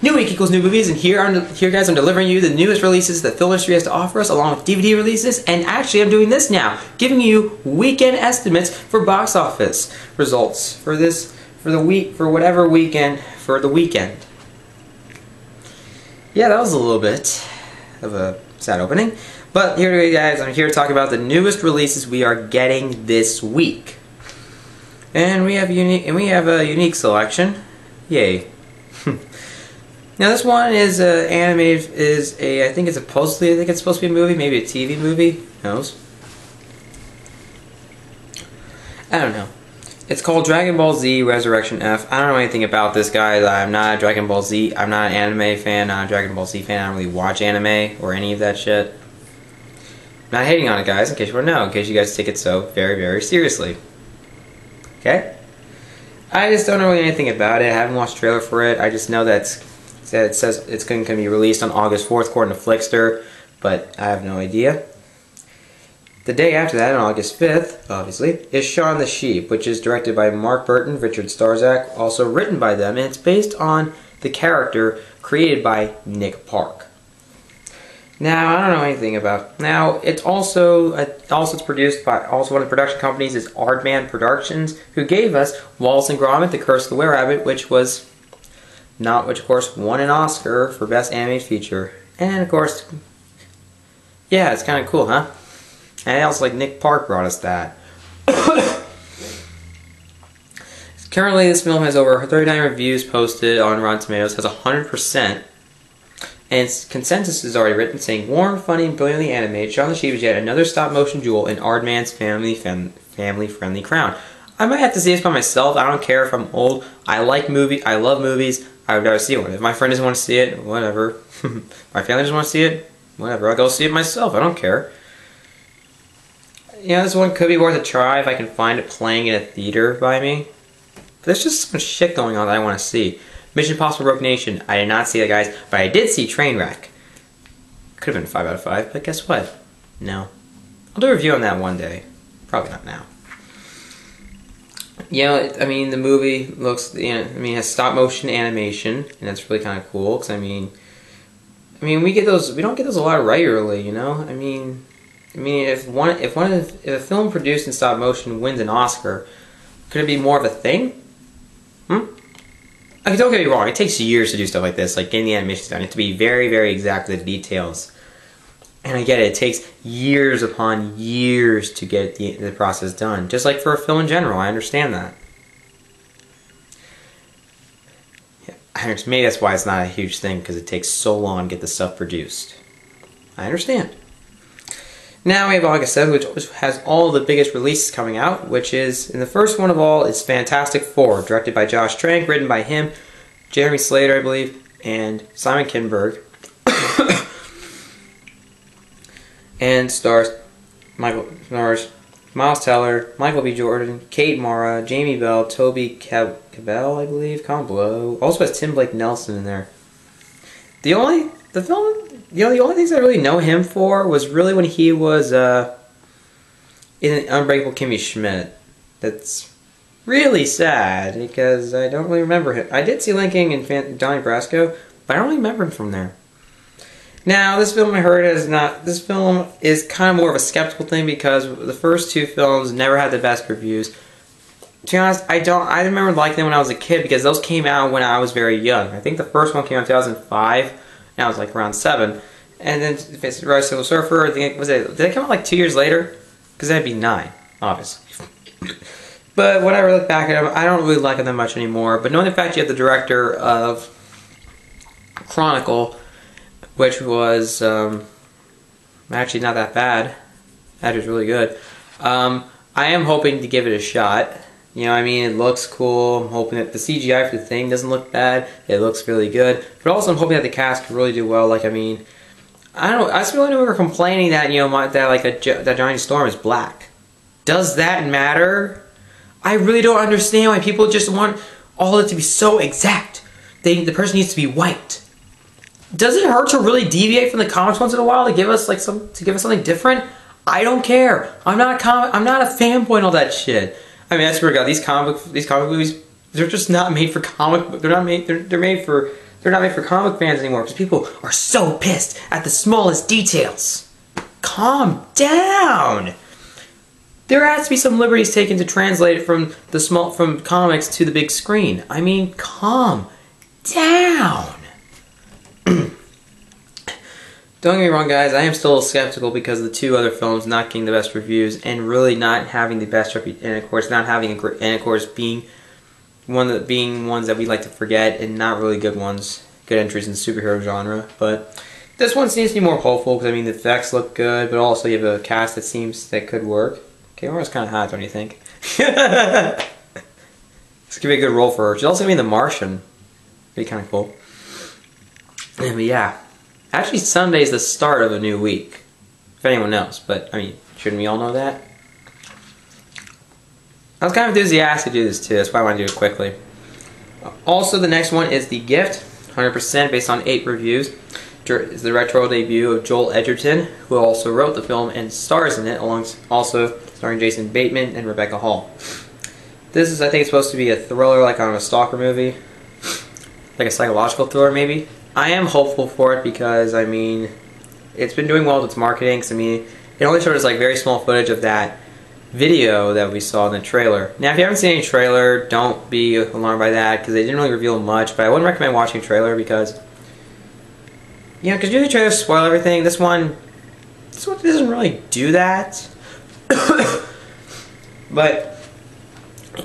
New week equals new movies, and here guys, I'm delivering you the newest releases that film industry has to offer us, along with DVD releases. And actually, I'm doing this now, giving you weekend estimates for box office results for the week, for whatever weekend, for the weekend. Yeah, that was a little bit of a sad opening, but here we go, guys. I'm here to talk about the newest releases we are getting this week, and we have a unique selection. Yay! Now this one is animated. I think it's supposed to be a movie, maybe a TV movie. Who knows? I don't know. It's called Dragon Ball Z Resurrection F. I don't know anything about this, guys. I'm not a Dragon Ball Z. I'm not an anime fan. Not a Dragon Ball Z fan. I don't really watch anime or any of that shit. Not hating on it, guys. In case you want to know. In case you guys take it so very, very seriously. Okay. I just don't know really anything about it. I haven't watched a trailer for it. I just know that it says it's going to be released on August 4th, according to Flickster, but I have no idea. The day after that, on August 5th, obviously, is Shaun the Sheep, which is directed by Mark Burton, Richard Starzak, also written by them, and it's based on the character created by Nick Park. Now, I don't know anything about. Now, it's produced by one of the production companies is Aardman Productions, who gave us Wallace and Gromit: The Curse of the Were-Rabbit, which of course won an Oscar for Best Animated Feature. And of course, yeah, it's kind of cool, huh? And also, like, Nick Park brought us that. Currently, this film has over 39 reviews posted on Rotten Tomatoes, has 100%. And its consensus is already written, saying, warm, funny, and brilliantly animated, Shaun the Sheep is yet another stop-motion jewel in Aardman's family-friendly crown. I might have to see this by myself. I don't care if I'm old. I love movies. I would rather see one. If my friend doesn't want to see it, whatever. My family doesn't want to see it, whatever. I'll go see it myself. I don't care. Yeah, this one could be worth a try if I can find it playing in a theater by me. But there's just so much shit going on that I want to see. Mission Impossible Rogue Nation. I did not see that, guys, but I did see Trainwreck. Could have been 5 out of 5, but guess what? No. I'll do a review on that one day. Probably not now. You know, I mean, the movie looks, has stop motion animation, and that's really kind of cool. Because I mean, we don't get those a lot regularly, you know. I mean, if a film produced in stop motion wins an Oscar, could it be more of a thing? I mean, don't get me wrong. It takes years to do stuff like this, like getting the animations done. You have to be very, very exact with the details. And I get it. It takes years upon years to get the process done. Just like for a film in general. I understand that. Yeah, maybe that's why it's not a huge thing, because it takes so long to get the stuff produced. I understand. Now we have August 7th, which has all the biggest releases coming out, which is, and the first one of all is Fantastic Four, directed by Josh Trank, written by him, Jeremy Slater, I believe, and Simon Kinberg. And stars Miles Teller, Michael B. Jordan, Kate Mara, Jamie Bell, Toby Cabell, I believe, Con Blow. Also has Tim Blake Nelson in there. The only things I really know him for was really when he was in Unbreakable Kimmy Schmidt. That's really sad because I don't really remember him. I did see Linking and Donnie Brasco, but I don't really remember him from there. Now, this film I heard this film is kind of more of a skeptical thing because the first two films never had the best reviews. To be honest, I remember liking them when I was a kid because those came out when I was very young. I think the first one came out in 2005, and I was like around 7. And then Rise of Silver Surfer, I think did they come out like 2 years later? Because that'd be 9, obviously. But whenever I look back at them, I don't really like them that much anymore. But knowing the fact you have the director of Chronicle, which was actually not that bad. That was really good. I am hoping to give it a shot. You know, I mean, it looks cool. I'm hoping that the CGI for the thing doesn't look bad. It looks really good. But also, I'm hoping that the cast can really do well. Like, I mean, I don't know. I just really remember complaining that that Johnny Storm is black. Does that matter? I really don't understand why people just want all of it to be so exact. The person needs to be white. Does it hurt to really deviate from the comics once in a while to give us something different? I don't care. I'm not a fanboy and all that shit. I mean, I swear to God, these comic movies, they're just not made for comic book. They're made for They're not made for comic fans anymore because people are so pissed at the smallest details. Calm down! There has to be some liberties taken to translate it from comics to the big screen. I mean, calm down! Don't get me wrong, guys, I am still skeptical because of the two other films not getting the best reviews and really not having the best reputation, and of course not having and of course being ones that we like to forget and not really good ones, good entries in the superhero genre. But this one seems to be more hopeful because I mean the effects look good, but also you have a cast that could work. Camera's kind of hot, don't you think? This could be a good role for her. She's also gonna be in The Martian. Be kind of cool. But yeah. Actually, Sunday is the start of a new week. If anyone knows, but I mean, shouldn't we all know that? I was kind of enthusiastic to do this too, that's why I want to do it quickly. Also, the next one is The Gift, 100% based on 8 reviews. It's the retro debut of Joel Edgerton, who also wrote the film and stars in it, also starring Jason Bateman and Rebecca Hall. This is, I think, it's supposed to be a thriller, like on a stalker movie, like a psychological thriller, maybe. I am hopeful for it because, I mean, it's been doing well with its marketing. Cause, I mean, it only showed us like very small footage of that video that we saw in the trailer. Now, if you haven't seen any trailer, don't be alarmed by that because they didn't really reveal much. But I wouldn't recommend watching a trailer because, you know, because usually trailers spoil everything. This one doesn't really do that. But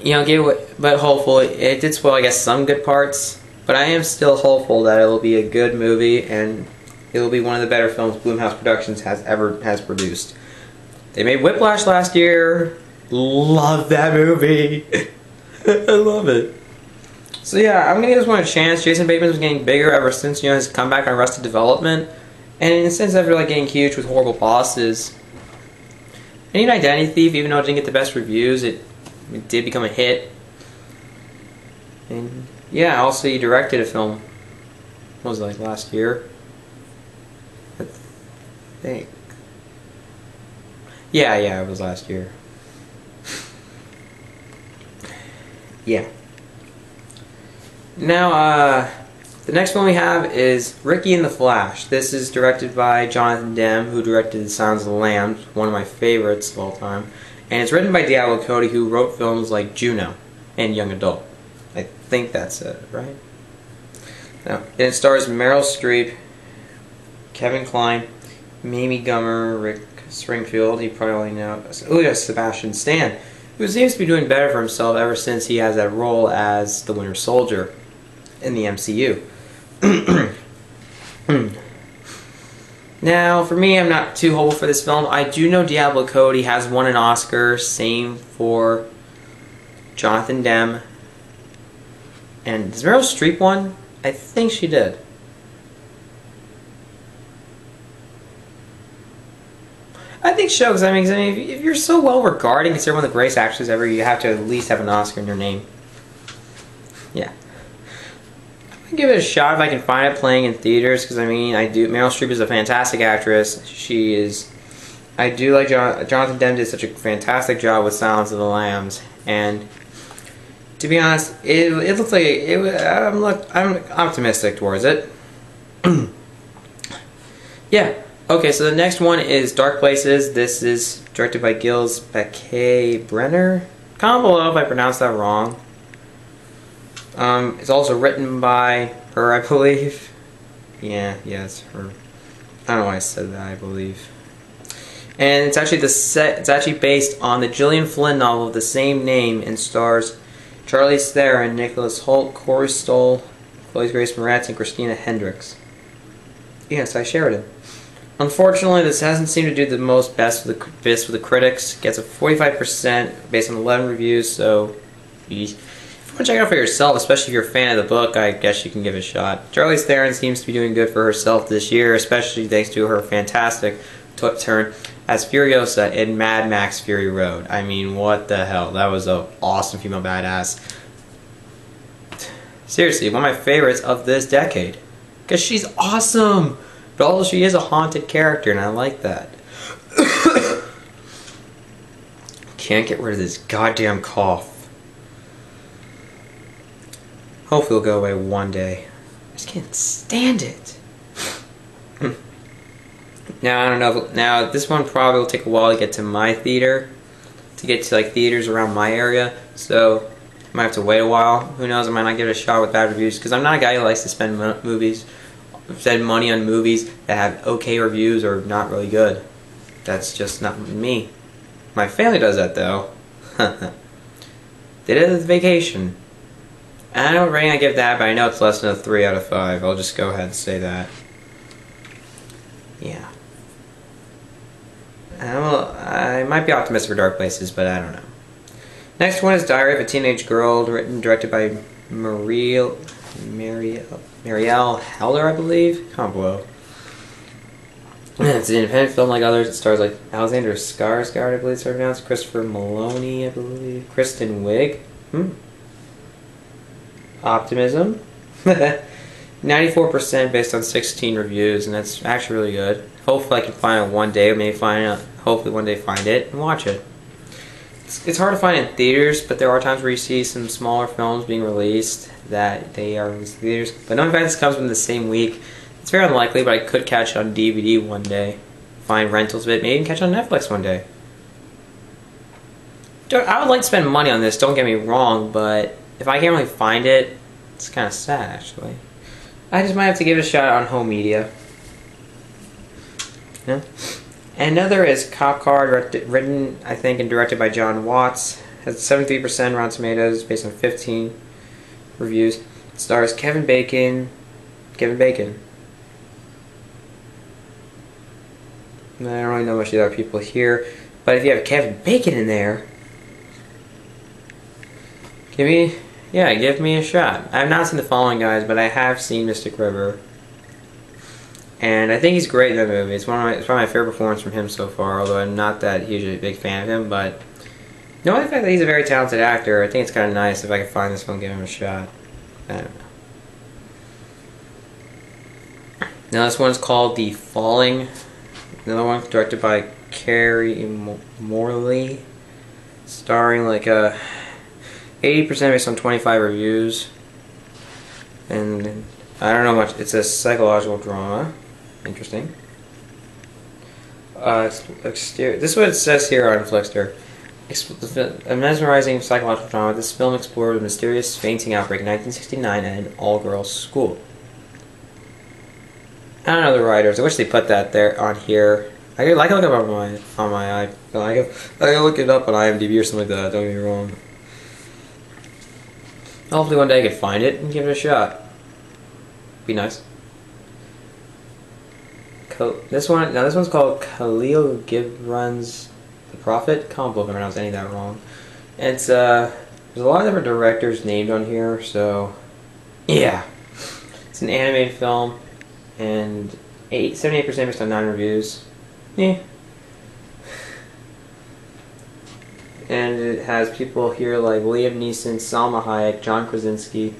you know, but hopefully it did spoil, I guess, some good parts. But I am still hopeful that it will be a good movie and it will be one of the better films Blumhouse Productions has produced. They made Whiplash last year. Love that movie. I love it. So yeah, I'm gonna give this one a chance. Jason Bateman was getting bigger ever since, you know, his comeback on Arrested Development, and in a sense, after like getting huge with Horrible Bosses. And even Identity Thief, even though it didn't get the best reviews, it did become a hit. And yeah, also he directed a film. What was it, like last year? I think. Yeah, it was last year. Yeah. Now, the next one we have is Ricky and the Flash. This is directed by Jonathan Demme, who directed The Sounds of the Lambs, one of my favorites of all time. And it's written by Diablo Cody, who wrote films like Juno and Young Adult. I think that's it, right? No. And it stars Meryl Streep, Kevin Kline, Mamie Gummer, Rick Springfield, you probably know. Oh yeah, Sebastian Stan, who seems to be doing better for himself ever since he has that role as the Winter Soldier in the MCU. Now, for me, I'm not too hopeful for this film. I do know Diablo Cody has won an Oscar, same for Jonathan Demme. And does Meryl Streep won? I think she did. I think so, because I mean, if you're so well regarded, considered one of the greatest actors ever, you have to at least have an Oscar in your name. Yeah. I'm going to give it a shot if I can find it playing in theaters, because I mean, Meryl Streep is a fantastic actress. She is. I do like Jonathan Demme did such a fantastic job with Silence of the Lambs, and to be honest, it looks like I'm optimistic towards it. Yeah. Okay, so the next one is Dark Places. This is directed by Gilles Bacay-Brenner. Comment below if I pronounced that wrong. It's also written by her, I believe. Yeah, it's her. I don't know why I said that, I believe. And it's actually based on the Gillian Flynn novel of the same name and stars Charlize Theron, Nicholas Hoult, Corey Stoll, Chloe Grace Moretz, and Christina Hendricks. Yes, I shared it. Unfortunately, this hasn't seemed to do the best with the critics. It gets a 45% based on 11 reviews, so if you want to check it out for yourself, especially if you're a fan of the book, I guess you can give it a shot. Charlize Theron seems to be doing good for herself this year, especially thanks to her fantastic turn as Furiosa in Mad Max Fury Road. I mean, what the hell? That was an awesome female badass. Seriously, one of my favorites of this decade. Because she's awesome! But although she is a haunted character, and I like that. Can't get rid of this goddamn cough. Hopefully it'll go away one day. just can't stand it. Now I don't know. Now this one probably will take a while to get to my theater, to get to like theaters around my area. So I might have to wait a while. Who knows? I might not give it a shot with bad reviews because I'm not a guy who likes to spend money on movies that have okay reviews or not really good. That's just not me. My family does that though. They did it with Vacation. I don't know what rating I give that, but I know it's less than a 3 out of 5. I'll just go ahead and say that. Yeah. I might be optimistic for Dark Places, but I don't know. Next one is Diary of a Teenage Girl, written and directed by Marielle Heller, I believe. Combo. It's an independent film like others. It stars like Alexander Skarsgård, I believe it's pronounced, Christopher Maloney, I believe, Kristen Wiig. Optimism. 94% based on 16 reviews, and that's actually really good. Hopefully I can find it one day, hopefully one day find it and watch it. It's hard to find in theaters, but there are times where you see some smaller films being released that they are in theaters. But knowing that this comes in the same week, it's very unlikely, but I could catch it on DVD one day. Find rentals of it, maybe even catch it on Netflix one day. I would like to spend money on this, don't get me wrong, but if I can't really find it, it's kind of sad actually. I just might have to give it a shot on home media. Yeah. And another is Cocksure, written, I think, and directed by John Watts. Has 73% Rotten Tomatoes, based on 15 reviews. It stars Kevin Bacon. I don't really know much of the other people here, but if you have Kevin Bacon in there, give me a shot. I have not seen The Following Guys, but I have seen Mystic River, and I think he's great in that movie. It's probably my favorite performance from him so far. Although I'm not that hugely a big fan of him, but knowing the fact that he's a very talented actor, I think it's kind of nice if I can find this one and give him a shot. I don't know. Now this one's called The Falling. Another one directed by Carrie Morley, starring like 80% based on 25 reviews, and I don't know much. It's a psychological drama. Interesting. This is what it says here on Flixster. A mesmerizing psychological drama. This film explored a mysterious fainting outbreak in 1969 at an all-girls school. I don't know the writers. I wish they put that there on here. I can look it up on my iPhone. I can look it up on IMDb or something like that. Don't get me wrong. Hopefully one day I can find it and give it a shot. Be nice. This one's called Khalil Gibran's The Prophet. Can't believe I pronounced any of that wrong. And it's there's a lot of different directors named on here, so yeah. It's an animated film. And 78% based on 9 reviews. Yeah. And it has people here like Liam Neeson, Salma Hayek, John Krasinski,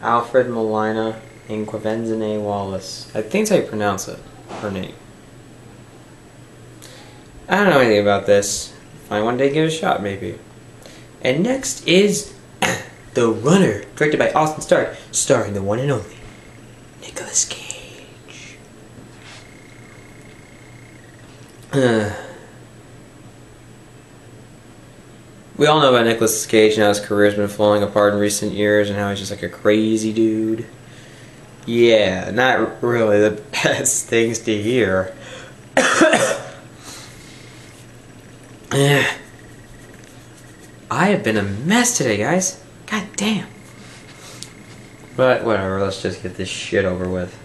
Alfred Molina, and Quvenzhané Wallis. I think that's how you pronounce it. Her name. I don't know anything about this. Find one day, give it a shot, maybe. And next is The Runner, directed by Austin Stark, starring the one and only Nicolas Cage. We all know about Nicolas Cage and how his career's been falling apart in recent years and how he's just like a crazy dude. Yeah, not really the best things to hear. I have been a mess today, guys. God damn. But whatever, let's just get this shit over with.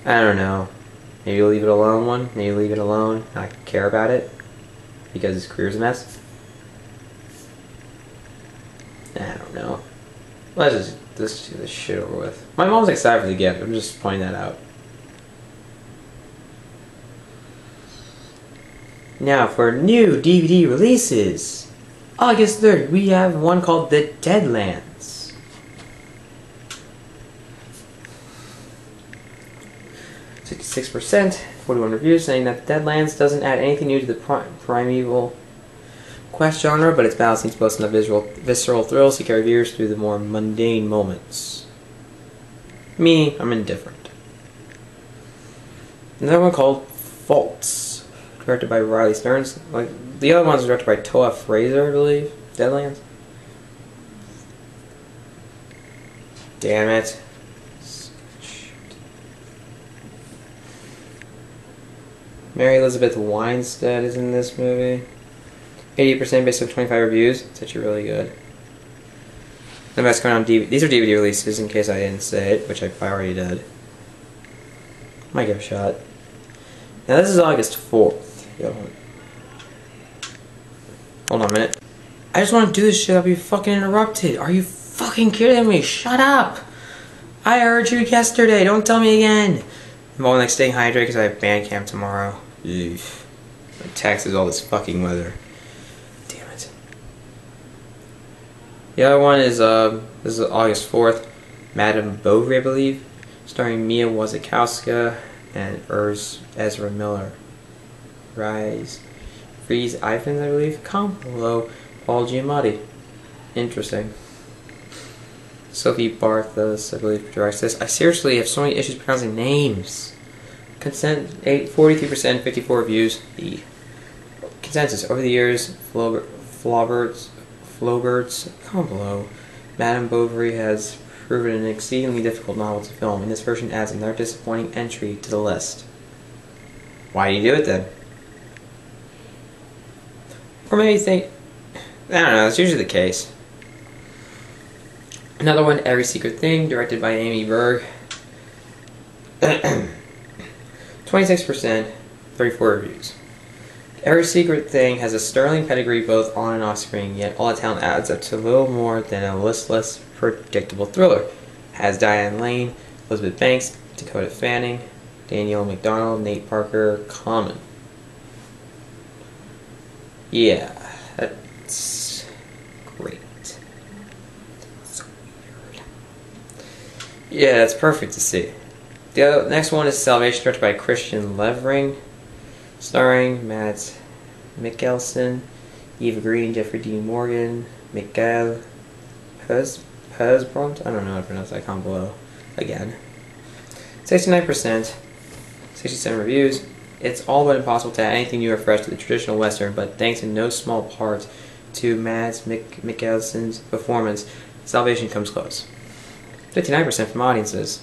I don't know. Maybe leave it alone one. Maybe leave it alone. Not care about it. Because his career's a mess. I don't know. Let's just get this shit over with. My mom's excited for the gift. I'm just pointing that out. Now for new DVD releases. August 3rd, we have one called The Deadlands. 66%, 41 reviews saying that Deadlands doesn't add anything new to the primeval quest genre, but its balance needs both enough visceral thrills to carry viewers through the more mundane moments. Me, I'm indifferent. Another one called Faults, directed by Riley Stearns. Like the other ones were directed by Toa Fraser, I believe. Deadlands. Damn it. Mary Elizabeth Winstead is in this movie. 80% based on 25 reviews. It's actually really good. The best coming on DVD. These are DVD releases in case I didn't say it, which I probably already did. Might give it a shot. Now this is August 4th. Hold on a minute. I just want to do this shit. I'll be fucking interrupted. Are you fucking kidding me? Shut up! I heard you yesterday. Don't tell me again. I'm all like staying hydrated because I have band camp tomorrow. Eesh. Texas all this fucking weather. Damn it. The other one is this is August 4th. Madame Bovary, I believe, starring Mia Wasikowska and Ezra Miller. Rise. Freeze Ivans, I believe. Comment below. Paul Giamatti. Interesting. Sophie Barthas, I believe, directs this. I seriously have so many issues pronouncing names. Consent, 43%, 54 reviews. The consensus over the years, Flaubert's, comment below. Madame Bovary has proven an exceedingly difficult novel to film, and this version adds another disappointing entry to the list. Why do you do it then? Or maybe you think, I don't know, that's usually the case. Another one, Every Secret Thing, directed by Amy Berg. 26%, 34 reviews. Every Secret Thing has a sterling pedigree both on and off screen, yet all the talent adds up to little more than a listless, predictable thriller. Has Diane Lane, Elizabeth Banks, Dakota Fanning, Danielle McDonald, Nate Parker, Common. Yeah, that's great. So weird. Yeah, that's perfect to see. The next one is Salvation, directed by Christian Levering, starring Matt Mikkelsen, Eva Green, Jeffrey Dean Morgan, Mikael Persbrandt. I don't know how to pronounce that. Comment below. Again. 69%, 67 reviews. It's all but impossible to add anything new or fresh to the traditional Western, but thanks in no small part to Mads Mikkelsen's performance, Salvation comes close. 59% from audiences.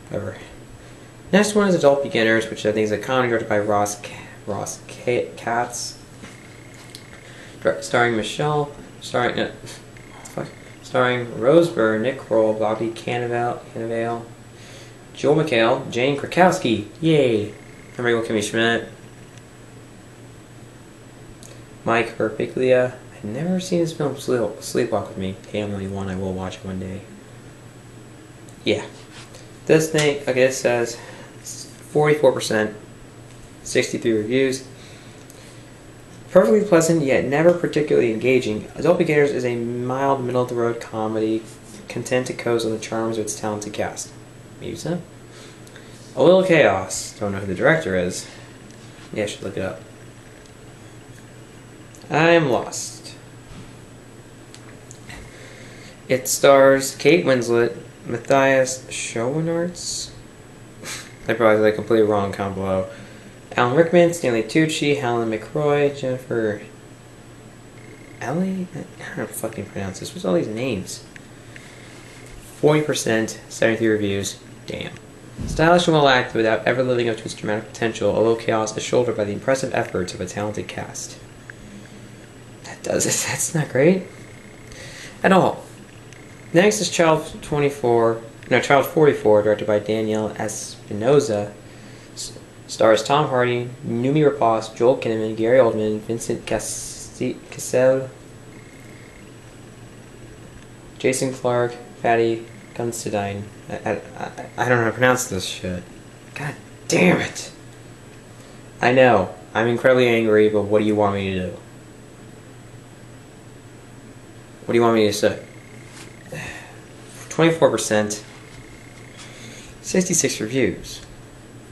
Whatever. Next one is Adult Beginners, which I think is a comedy directed by Ross Katz, starring Michelle, starring Rose Byrne, Nick Kroll, Bobby Cannavale, Joel McHale, Jane Krakowski, yay! Remember Kimmy Schmidt, Mike Birbiglia. I've never seen this film, Sleepwalk with Me. Family one, I will watch it one day. Yeah. This thing, okay, it says 44%, 63 reviews. Perfectly pleasant, yet never particularly engaging, Adult Beginners is a mild, middle-of-the-road comedy content to coast on the charms of its talented cast. Maybe so. A Little Chaos. Don't know who the director is. Yeah, I should look it up. I'm lost. It stars Kate Winslet, Matthias Schoenaerts. I probably like completely wrong. Comment below. Alan Rickman, Stanley Tucci, Helen McCroy, Jennifer Ellie? I don't fucking pronounce this. What's all these names? 40%, 73 reviews. Damn. Stylish and well acted without ever living up to its dramatic potential, A Little Chaos is shouldered by the impressive efforts of a talented cast. That does it. That's not great at all. Next is Child 44, directed by Danielle Espinosa. Stars Tom Hardy, Noomi Rapace, Joel Kinnaman, Gary Oldman, Vincent Cassel, Jason Clarke, Fatty Considine. I don't know how to pronounce this shit. God damn it. I know. I'm incredibly angry, but what do you want me to do? What do you want me to say? 24%, 66 reviews.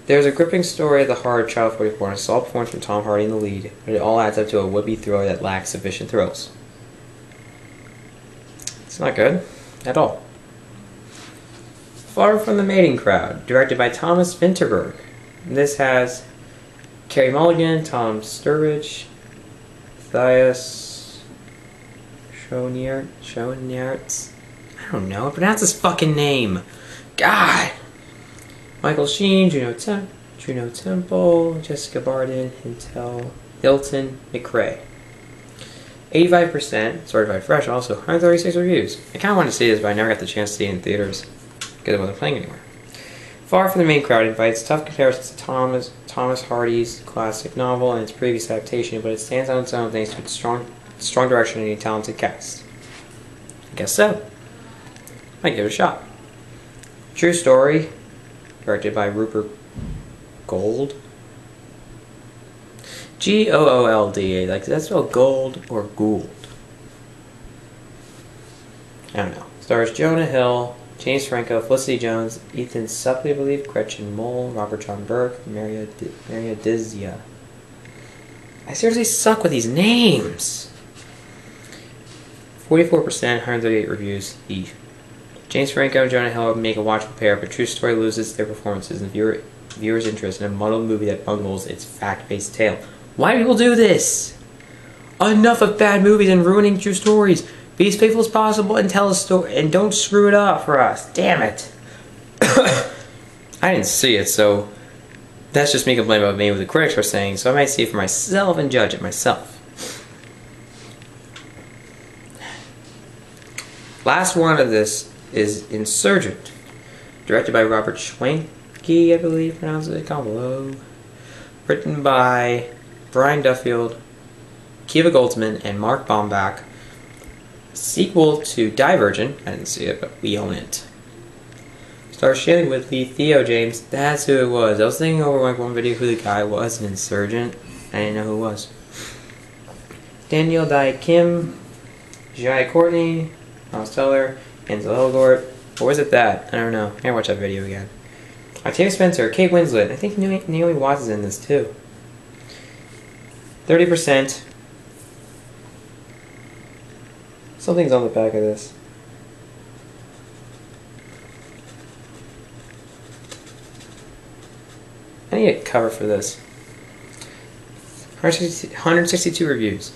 There's a gripping story at the heart of Child 44 and a solid performance from Tom Hardy in the lead, but it all adds up to a would-be thriller that lacks sufficient thrills. It's not good at all. Far from the Mating Crowd, directed by Thomas Vinterberg. This has Carey Mulligan, Tom Sturridge, Matthias Schoenaerts. I don't know. Pronounce his fucking name. God. Michael Sheen, Juno Temple, Jessica Barden, Hilton McRae. 85% certified fresh, also 136 reviews. I kind of wanted to see this, but I never got the chance to see it in theaters because it wasn't playing anywhere. Far from the Main Crowd invites tough comparisons to Thomas Hardy's classic novel and its previous adaptation, but it stands on its own thanks to its strong direction and a talented cast. I guess so. Might give it a shot. True Story, directed by Rupert Gold. G-O-O-L-D. Like, does that spell gold or Gould? I don't know. Stars Jonah Hill, James Franco, Felicity Jones, Ethan Suplee, I believe, Gretchen Mol, Robert John Burke, Maria Dizia. I seriously suck with these names. 44%, 138 reviews each. James Franco and Jonah Hill make a watchable pair, but True Story loses their performances and viewers' interest in a muddled movie that bungles its fact-based tale. Why do people do this? Enough of bad movies and ruining true stories. Be as faithful as possible and tell a story, and don't screw it up for us. Damn it. I didn't see it, so that's just me complaining about maybe what the critics were saying, so I might see it for myself and judge it myself. Last one of this is Insurgent, directed by Robert Schwenke, I believe, pronounced it, below. Written by Brian Duffield, Kiva Goldsman, and Mark Baumbach. Sequel to Divergent. I didn't see it, but we own it. Stars Shailene Woodley, Theo James. That's who it was. I was thinking over like one video who the guy was in Insurgent. I didn't know who it was. Daniel Dai Kim, Jai Courtney, Miles Teller, Ansel Elgort. Or was it that? I don't know. I gotta watch that video again. Octavia Spencer, Kate Winslet. I think Naomi Watts is in this too. 30%. Something's on the back of this. I need a cover for this. 162 reviews.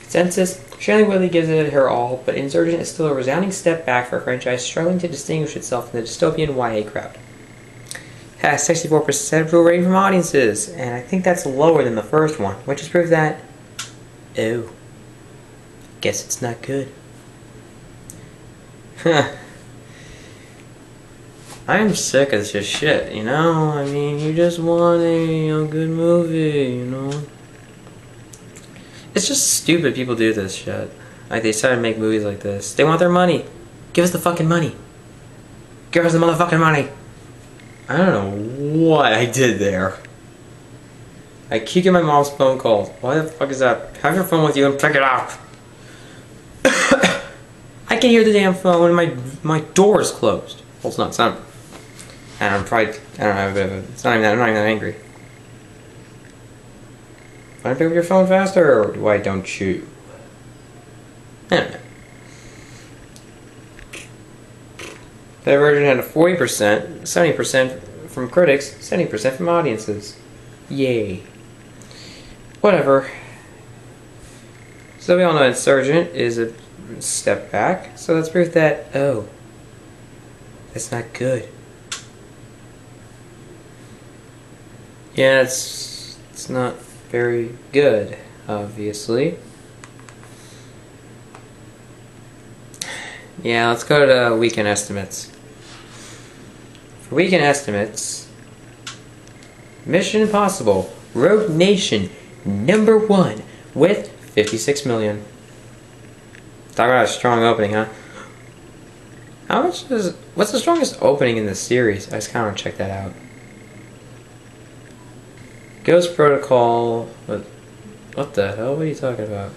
Consensus, Shailene Woodley gives it her all, but Insurgent is still a resounding step back for a franchise struggling to distinguish itself in the dystopian YA crowd. Has 64% approval rating from audiences, and I think that's lower than the first one, which is proof that, oh, guess it's not good. I'm sick of this shit, you know? I mean, you just want a good movie, you know? It's just stupid people do this shit. Like, they decide to make movies like this. They want their money. Give us the fucking money. Give us the motherfucking money. I don't know what I did there. I keep getting my mom's phone calls. Why the fuck is that? Have your phone with you and pick it up. I can hear the damn phone and my door is closed. Well, it's not. It's not. And I'm probably, I don't know, it's not even that, I'm not even that angry. Want to pick up your phone faster, or why don't you? I don't know. That version had a 40%, 70% from critics, 70% from audiences. Yay. Whatever. So we all know Insurgent is a step back, so that's proof that, oh, that's not good. Yeah, it's not very good, obviously. Yeah, let's go to weekend estimates. For weekend estimates, Mission Impossible Rogue Nation #1 with 56 million. Talk about a strong opening, huh? How much is... What's the strongest opening in this series? I just kind of want to check that out. Ghost Protocol... What the hell? What are you talking about?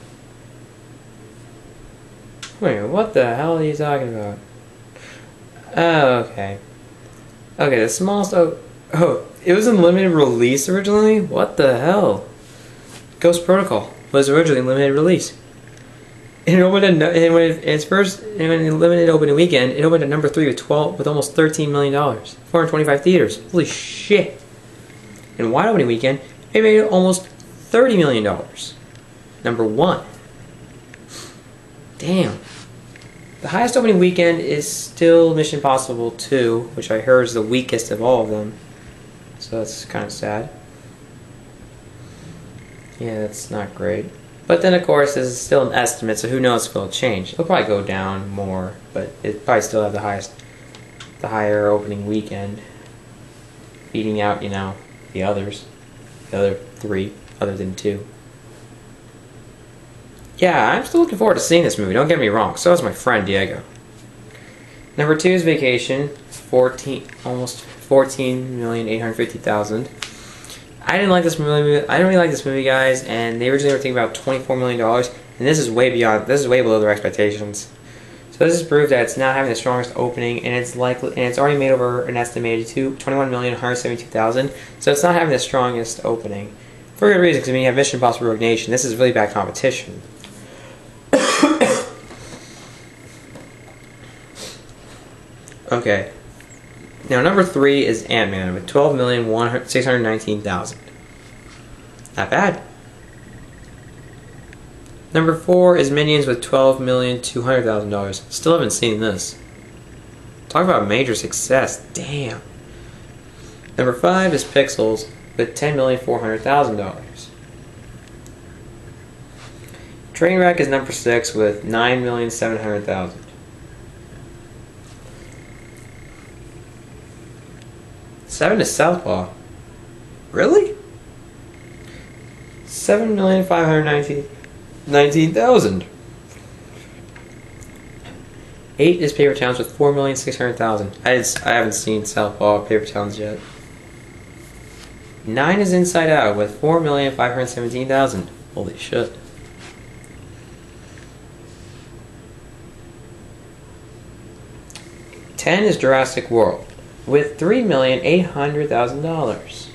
Wait, what the hell are you talking about? Oh, okay. Okay, the smallest... Oh, it was in limited release originally? What the hell? Ghost Protocol was originally limited release. And it opened and when its first and when it limited opening weekend, it opened at number 3 with almost $13 million, 425 theaters. Holy shit! And wide opening weekend, it made almost $30 million. Number 1. Damn. The highest opening weekend is still Mission Impossible 2, which I heard is the weakest of all of them. So that's kind of sad. Yeah, that's not great. But then, of course, this is still an estimate, so who knows if it'll change. It'll probably go down more, but it'll probably still have the higher opening weekend, beating out, you know, the other 3, other than 2. Yeah, I'm still looking forward to seeing this movie. Don't get me wrong. So is my friend Diego. Number 2 is Vacation, almost 14,850,000. I didn't like this movie. I don't really like this movie, guys. And they originally were thinking about $24 million, and this is way beyond. This is way below their expectations. So this is proof that it's not having the strongest opening, and it's already made over an estimated 21,172,000. So it's not having the strongest opening for good reason. Because when you have Mission Impossible: Rogue Nation, this is really bad competition. Okay. Now, number 3 is Ant-Man with 12,619,000. Not bad. Number 4 is Minions with $12,200,000. Still haven't seen this. Talk about major success. Damn. Number 5 is Pixels with $10,400,000. Trainwreck is number 6 with $9,700,000. 7 is Southpaw. Really? 7,519,000. 8 is Paper Towns with 4,600,000. I haven't seen Southpaw Paper Towns yet. 9 is Inside Out with 4,517,000. Holy shit. 10 is Jurassic World with $3,800,000.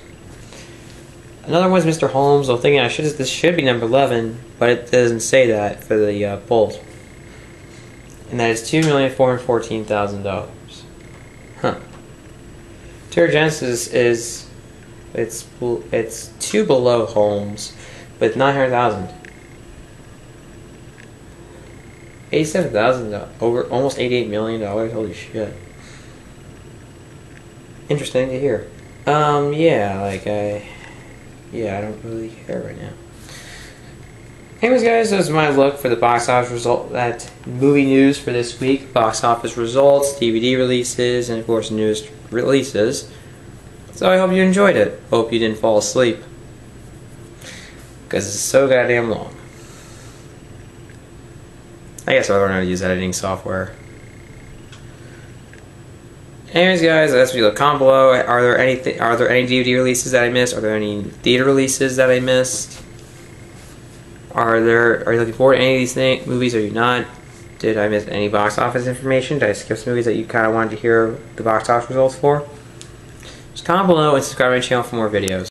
Another one is Mr. Holmes. I'm thinking this should be number 11, but it doesn't say that for the polls. And that is $2,414,000. Huh. Terror Genesis is it's 2 below Holmes with $900,000. $87,000 over almost $88 million. Holy shit. Interesting to hear. Yeah, I don't really care right now. Anyways, guys, this is my look for the box office result, that movie news for this week. Box office results, DVD releases, and of course newest releases. So I hope you enjoyed it. Hope you didn't fall asleep, because it's so goddamn long. I guess I'll learn how to use editing software. Anyways, guys, that's the comment below. Are there any DVD releases that I missed? Are there any theater releases that I missed? Are you looking forward to any of these movies? Or are you not? Did I miss any box office information? Did I skip some movies that you kind of wanted to hear the box office results for? Just comment below and subscribe to my channel for more videos.